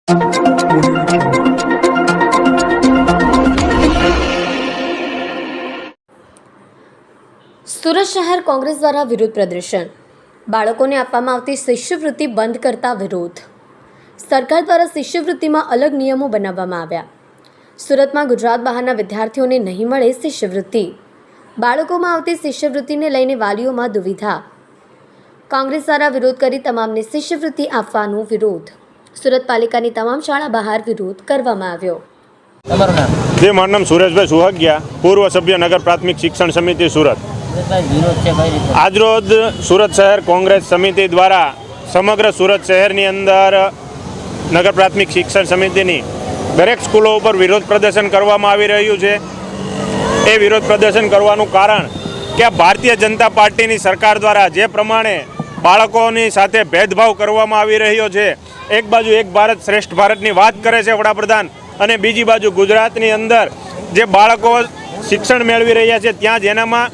સુરત શહેર કોંગ્રેસ દ્વારા વિરોધ પ્રદર્શન. બાળકોને આપવામાં આવતી શિષ્યવૃત્તિ બંધ કરતા વિરોધ. સરકાર દ્વારા શિષ્યવૃત્તિમાં અલગ નિયમો બનાવવામાં આવ્યા. સુરતમાં ગુજરાત બહારના વિદ્યાર્થીઓને નહીં મળે શિષ્યવૃત્તિ. બાળકોમાં આવતી શિષ્યવૃત્તિને લઈને વાલીઓમાં દુવિધા. કોંગ્રેસ દ્વારા વિરોધ કરી તમામને શિષ્યવૃત્તિ આપવાનો વિરોધ. સુરત પાલિકાની તમામ શાળા બહાર વિરોધ કરવામાં આવ્યો. જે મારું નામ સુરેશભાઈ સુહાગિયા, પૂર્વ સભ્ય નગર પ્રાથમિક શિક્ષણ સમિતિ સુરત. આજરોજ સુરત શહેર કોંગ્રેસ સમિતિ દ્વારા સમગ્ર સુરત શહેરની અંદર નગર પ્રાથમિક શિક્ષણ સમિતિની દરેક સ્કૂલો ઉપર વિરોધ પ્રદર્શન કરવામાં આવી રહ્યું છે. એ વિરોધ પ્રદર્શન કરવાનું કારણ કે આ ભારતીય જનતા પાર્ટીની સરકાર દ્વારા જે પ્રમાણે બાળકોની સાથે ભેદભાવ કરવામાં આવી રહ્યો છે, એક બાજુ એક ભારત શ્રેષ્ઠ ભારતની વાત કરે છે વડાપ્રધાન, અને બીજી બાજુ ગુજરાતની અંદર જે બાળકો શિક્ષણ મેળવી રહ્યા છે ત્યાં જ એનામાં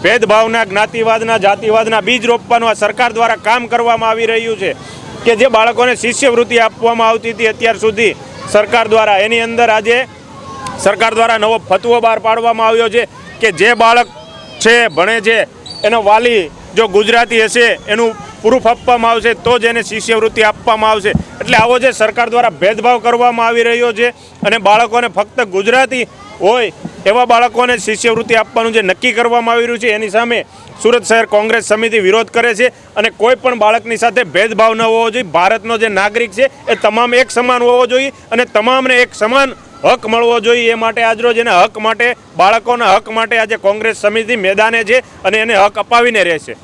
ભેદભાવના, જ્ઞાતિવાદના, જાતિવાદના બીજ રોપવાનું આ સરકાર દ્વારા કામ કરવામાં આવી રહ્યું છે. કે જે બાળકોને શિષ્યવૃત્તિ આપવામાં આવતી હતી અત્યાર સુધી સરકાર દ્વારા, એની અંદર આજે સરકાર દ્વારા નવો ફતવો બહાર પાડવામાં આવ્યો છે કે જે બાળક છે, ભણે છે, એનો વાલી જો ગુજરાતી હશે એનું પ્રૂફ આપવામાં આવશે તો જ એને શિષ્યવૃત્તિ આપવામાં આવશે. એટલે આવો જે સરકાર દ્વારા ભેદભાવ કરવામાં આવી રહ્યો છે અને બાળકોને ફક્ત ગુજરાતી હોય એવા બાળકોને શિષ્યવૃત્તિ આપવાનું જે નક્કી કરવામાં આવી રહ્યું છે એની સામે સુરત શહેર કોંગ્રેસ સમિતિ વિરોધ કરે છે. અને કોઈ પણ બાળકની સાથે ભેદભાવ ન હોવો જોઈએ. ભારતનો જે નાગરિક છે એ તમામ એક સમાન હોવો જોઈએ અને તમામને એક સમાન હક મળવો જોઈએ. એ માટે આજરોજ એના હક માટે, બાળકોના હક માટે આજે કોંગ્રેસ સમિતિ મેદાને છે અને એને હક અપાવીને રહેશે.